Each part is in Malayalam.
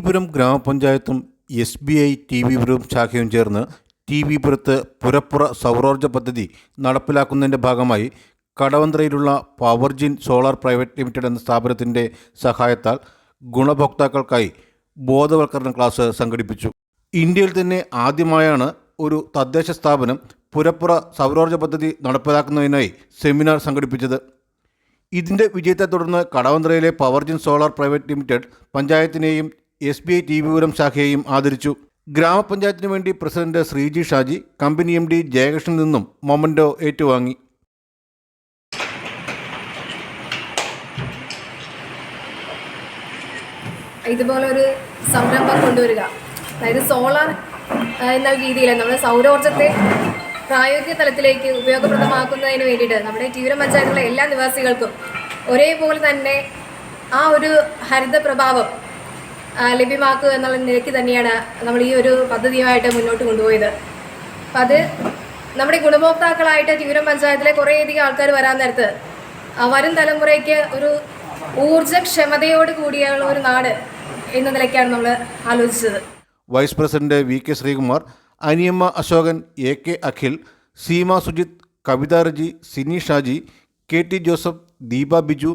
ടിവിപുരം ഗ്രാമപഞ്ചായത്തും SBI ടിവിപുരം ശാഖയും ചേർന്ന് ടിവിപുരത്ത് പുരപ്പുറ സൗരോർജ്ജ പദ്ധതി നടപ്പിലാക്കുന്നതിൻ്റെ ഭാഗമായി കടവന്ത്രയിലുള്ള പവർജിൻ സോളാർ പ്രൈവറ്റ് ലിമിറ്റഡ് എന്ന സ്ഥാപനത്തിൻ്റെ സഹായത്താൽ ഗുണഭോക്താക്കൾക്കായി ബോധവൽക്കരണ ക്ലാസ് സംഘടിപ്പിച്ചു. ഇന്ത്യയിൽ തന്നെ ആദ്യമായാണ് ഒരു തദ്ദേശ സ്ഥാപനം പുരപ്പുറ സൗരോർജ്ജ പദ്ധതി നടപ്പിലാക്കുന്നതിനായി സെമിനാർ സംഘടിപ്പിച്ചത്. ഇതിൻ്റെ വിജയത്തെ തുടർന്ന് കടവന്ത്രയിലെ പവർജിൻ solar private limited പഞ്ചായത്തിനെയും SBI TV Puram ശാഖയെയും ആദരിച്ചു. ഗ്രാമപഞ്ചായത്തിനു വേണ്ടി president Sreeji Shaji, company MD Jayakrishnan നിന്നും മൊമൻറ്റോ ഏറ്റുവാങ്ങി. ഇതുപോലൊരു സംരംഭം കൊണ്ടുവരിക, അതായത് സോളാർ എന്ന രീതിയിൽ നമ്മുടെ സൗരോർജ്ജത്തെ പ്രായോഗിക തലത്തിലേക്ക് ഉപയോഗപ്രദമാക്കുന്നതിന് വേണ്ടിയിട്ട് നമ്മുടെ ടിവിപുരം പഞ്ചായത്തിലെ എല്ലാ നിവാസികൾക്കും ഒരേപോലെ തന്നെ ആ ഒരു ഹരിത പ്രഭാവം ലഭ്യമാക്കുക എന്നുള്ള നിലയ്ക്ക് തന്നെയാണ് നമ്മൾ ഈ ഒരു പദ്ധതിയുമായിട്ട് മുന്നോട്ട് കൊണ്ടുപോയത്. അപ്പം അത് നമ്മുടെ ഗുണഭോക്താക്കളായിട്ട് ടിവിപുരം പഞ്ചായത്തിലെ കുറേയധികം ആൾക്കാർ വരാൻ നേരത്ത് വരും തലമുറയ്ക്ക് ഒരു ഊർജ്ജക്ഷമതയോട് കൂടിയുള്ള ഒരു നാട് എന്ന നിലയ്ക്കാണ് നമ്മൾ ആലോചിച്ചത്. Vice president VK Sreekumar, Aniyamma Ashokan, AK Akhil, Seema Sujith, Kavitha Reji, Sini Shaji, KT Joseph, Deepa Biju,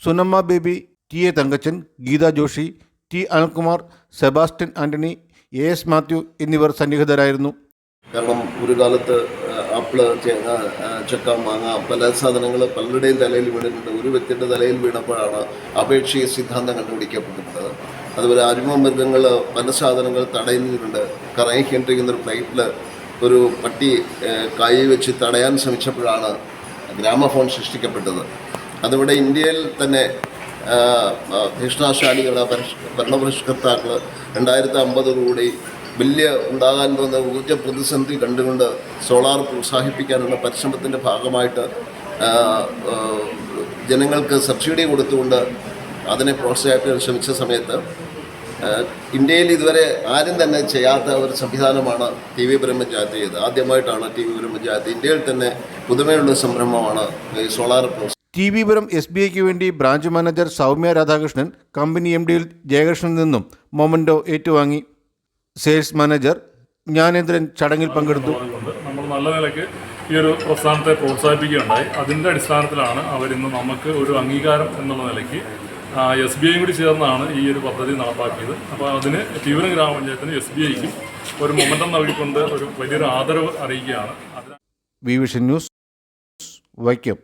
Sunamma Baby, TA Thankachan, Geetha Joshy, T Anilkumar, Sebastian Antony, AS Mathew എന്നിവർ സന്നിഹിതരായിരുന്നു. കാരണം ഒരു കാലത്ത് ആപ്പിള്, ചക്ക, മാങ്ങ, പല സാധനങ്ങൾ പലരുടെയും തലയിൽ വീണിട്ടുണ്ട്. ഒരു വ്യക്തിയുടെ തലയിൽ വീണപ്പോഴാണ് അപേക്ഷീയ സിദ്ധാന്തം കണ്ടുപിടിക്കപ്പെട്ടിട്ടുള്ളത്. അതുപോലെ അരുമമൃഗങ്ങൾ പല സാധനങ്ങൾ തടയുന്നുണ്ട്. കറങ്ങിക്കൊണ്ടിരിക്കുന്ന ഒരു പ്ലേറ്റിൽ ഒരു പട്ടി കൈ വെച്ച് തടയാൻ ശ്രമിച്ചപ്പോഴാണ് ഗ്രാമഫോൺ സൃഷ്ടിക്കപ്പെട്ടത്. അതിവിടെ ഇന്ത്യയിൽ തന്നെ ഭീഷണാശാലികളെ ഭരണപരിഷ്കർത്താക്കൾ 2050 വലിയ ഉണ്ടാകാൻ പോകുന്ന ഊർജ്ജ പ്രതിസന്ധി കണ്ടുകൊണ്ട് സോളാർ പ്രോത്സാഹിപ്പിക്കാനുള്ള പരിശ്രമത്തിൻ്റെ ഭാഗമായിട്ട് ജനങ്ങൾക്ക് സബ്സിഡി കൊടുത്തുകൊണ്ട് അതിനെ പ്രോത്സാഹിപ്പിക്കാൻ ശ്രമിച്ച സമയത്ത് ഇന്ത്യയിൽ ഇതുവരെ ആരും തന്നെ ചെയ്യാത്ത ഒരു സംവിധാനമാണ് ടിവിപുരം പഞ്ചായത്ത് ചെയ്തത്. ആദ്യമായിട്ടാണ് ടിവിപുരം പഞ്ചായത്ത് ഇന്ത്യയിൽ തന്നെ പുതുമയുള്ള സംരംഭമാണ് ഈ സോളാർ ടിവിപുരം SBIക്ക് വേണ്ടി branch manager Soumya Radhakrishnan, company MD Jayakrishnan നിന്നും മൊമൻറ്റോ ഏറ്റുവാങ്ങി. സെയിൽസ് മാനേജർ ജ്ഞാനേന്ദ്രൻ ചടങ്ങിൽ പങ്കെടുത്തു. നമ്മൾ നല്ല നിലയ്ക്ക് ഈ ഒരു പ്രസ്ഥാനത്തെ പ്രോത്സാഹിപ്പിക്കുകയുണ്ടായി. അതിൻ്റെ അടിസ്ഥാനത്തിലാണ് അവരിന്ന് നമുക്ക് ഒരു അംഗീകാരം എന്നുള്ള നിലയ്ക്ക് SBIയും കൂടി ചേർന്നാണ് ഈ ഒരു പദ്ധതി നടപ്പാക്കിയത്. അപ്പോൾ അതിന് ടിവിപുരം ഗ്രാമപഞ്ചായത്തിന് SBIക്കും ഒരു മൊമെൻ്റം നൽകിക്കൊണ്ട് ഒരു വലിയൊരു ആദരവ് അറിയിക്കുകയാണ്. Vision news, Vaikom.